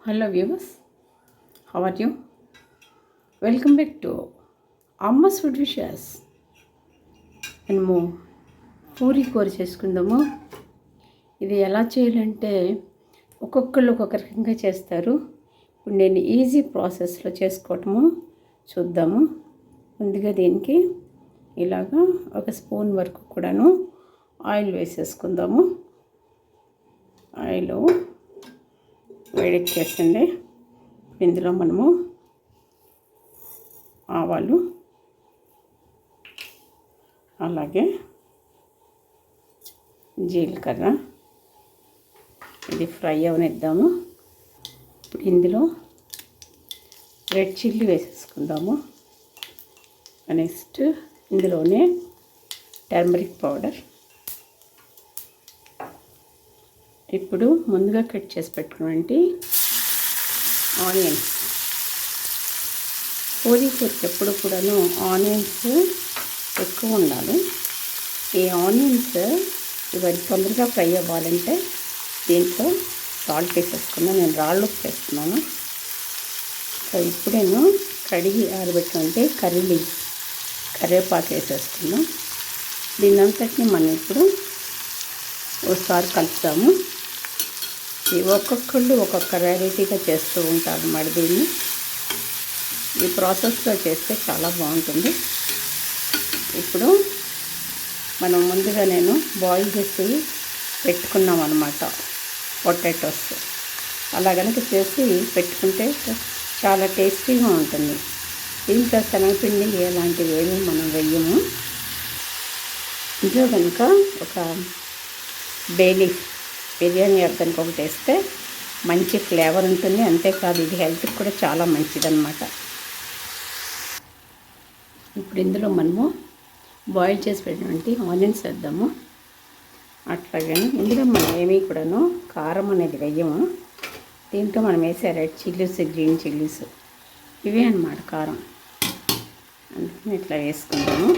Hello viewers, how are you? Welcome back to Amma's Food Wishes. మనము పూరి కూర చేసుకుందాము. ఇది ఎలా చేయాలంటే ఒక్కొక్కళ్ళు ఒక్కొక్క రకంగా చేస్తారు. ఇప్పుడు నేను ఈజీ ప్రాసెస్లో చేసుకోవటము చూద్దాము. ముందుగా దీనికి ఇలాగా ఒక స్పూన్ వరకు కూడాను ఆయిల్ వేసేసుకుందాము. ఆయిల్ వేడెక్కేసింది. ఇందులో మనము ఆవాలు అలాగే జీలకర్ర ఇది ఫ్రై అవనిద్దాము. ఇప్పుడు ఇందులో రెడ్ చిల్లీ వేసేసుకుందాము. నెక్స్ట్ ఇందులోనే టర్మరిక్ పౌడర్, ఇప్పుడు ముందుగా కట్ చేసి పెట్టుకున్నటువంటి ఆనియన్స్. పూరీ కూరకి ఎప్పుడు కూడాను ఆనియన్స్ ఎక్కువ ఉండాలి. ఈ ఆనియన్స్ ఇవన్నీ తొందరగా ఫ్రై అవ్వాలంటే దీంట్లో సాల్ట్ వేసేసుకున్నాను. నేను రాళ్ళు వేస్తున్నాను. సో ఇప్పుడు నేను కడిగి ఆరబెట్టుకుంటే కరివేపాకు వేసేసుకున్నాం. దీని అంతటిని మనం ఇప్పుడు ఒకసారి కలుపుతాము. ఒక్కొక్కళ్ళు ఒక్కొక్క వెరైటీగా చేస్తూ ఉంటారు. మరి దీన్ని ఈ ప్రాసెస్లో చేస్తే చాలా బాగుంటుంది. ఇప్పుడు మనం ముందుగా నేను బాయిల్ చేసి పెట్టుకున్నాం అన్నమాట పొటాటోస్. అలా కనుక చేసి పెట్టుకుంటే చాలా టేస్టీగా ఉంటుంది. దీంట్లో శనగపిండి అలాంటివి ఏమీ మనం వెయ్యము. ఇంట్లో కనుక ఒక బే లీఫ్ బిర్యానీ అర్థానికి ఒకటి వేస్తే మంచి ఫ్లేవర్ ఉంటుంది. అంతేకాదు ఇది హెల్త్కి కూడా చాలా మంచిదన్నమాట. ఇప్పుడు ఇందులో మనము బాయిల్ చేసి పెట్టినటువంటి ఆనియన్స్ వేద్దాము. అట్లాగే ఇందులో మనం ఏమీ కూడాను కారం అనేది వేయము. దీంట్లో మనం వేసే రెడ్ చిల్లీస్, గ్రీన్ చిల్లీస్ ఇవే అన్నమాట కారం. అందుకని ఇట్లా వేసుకుందాము.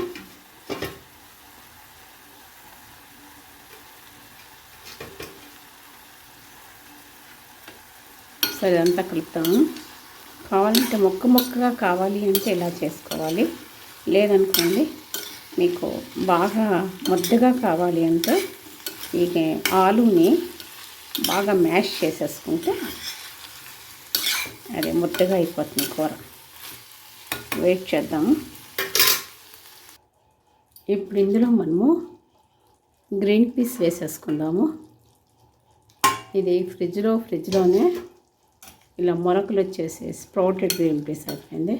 సరే అంతా కలుపుతాము. కావాలంటే మొక్కగా కావాలి అంటే ఇలా చేసుకోవాలి. లేదనుకోండి మీకు బాగా ముద్దగా కావాలి అంటే ఈ ఆలుని బాగా మ్యాష్ చేసేసుకుంటే అదే ముద్దగా అయిపోతుంది కూర. వెయిట్ చేద్దాము. ఇప్పుడు ఇందులో మనము గ్రీన్ పీస్ వేసేసుకుందాము. ఇది ఫ్రిడ్జ్లోనే ఇలా మొలకలు వచ్చేసి స్ప్రౌటెడ్ గ్రీన్ పీస్ అయిపోయింది.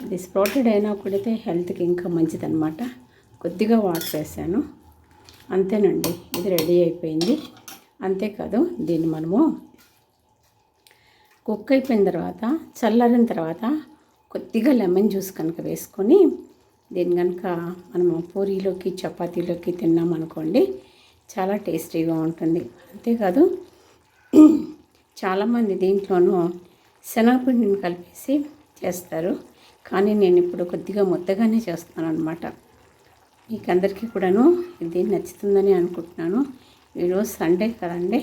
ఇది స్ప్రౌటెడ్ అయినా కూడా హెల్త్కి ఇంకా మంచిదన్నమాట. కొద్దిగా వాటర్ వేసాను అంతేనండి. ఇది రెడీ అయిపోయింది. అంతేకాదు దీన్ని మనము కుక్ అయిపోయిన తర్వాత చల్లారిన తర్వాత కొద్దిగా లెమన్ జ్యూస్ కనుక వేసుకొని దీన్ని కనుక మనము పూరీలోకి చపాతీలోకి తిన్నామనుకోండి చాలా టేస్టీగా ఉంటుంది. అంతేకాదు చాలామంది దీంట్లోనూ శనగపిండిని కలిపేసి చేస్తారు. కానీ నేను ఇప్పుడు కొద్దిగా ముద్దగానే చేస్తాను అన్నమాట. మీకు అందరికీ కూడాను ఇది నచ్చుతుందని అనుకుంటున్నాను. ఈరోజు సండే కదండి.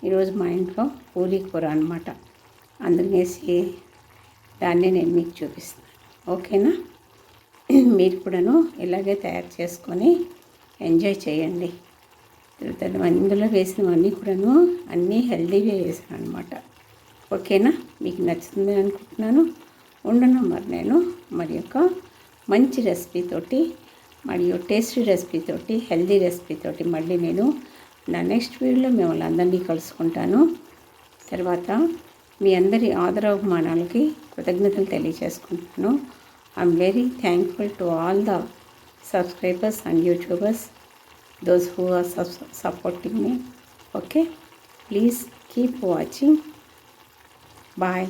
ఈరోజు మా ఇంట్లో పూరీ కూర అన్నమాట. అందుకనేసి దాన్ని నేను మీకు చూపిస్తాను. ఓకేనా? మీరు కూడాను ఇలాగే తయారు చేసుకొని ఎంజాయ్ చేయండి. ఇందులో వేసినవన్నీ కూడాను అన్నీ హెల్తీగా వేసాను అనమాట. ఓకేనా? మీకు నచ్చుతుందని అనుకుంటున్నాను. ఉండను మరి యొక్క మంచి రెసిపీతోటి మరియు టేస్టీ రెసిపీతోటి హెల్తీ రెసిపీతోటి మళ్ళీ నేను నా నెక్స్ట్ వీడియోలో మిమ్మల్ని అందరినీ కలుసుకుంటాను. తర్వాత మీ అందరి ఆదరాభిమానాలకి కృతజ్ఞతలు తెలియజేసుకుంటున్నాను. I'm very thankful to all the subscribers and YouTubers, those who are supporting me. Okay, please keep watching. Bye.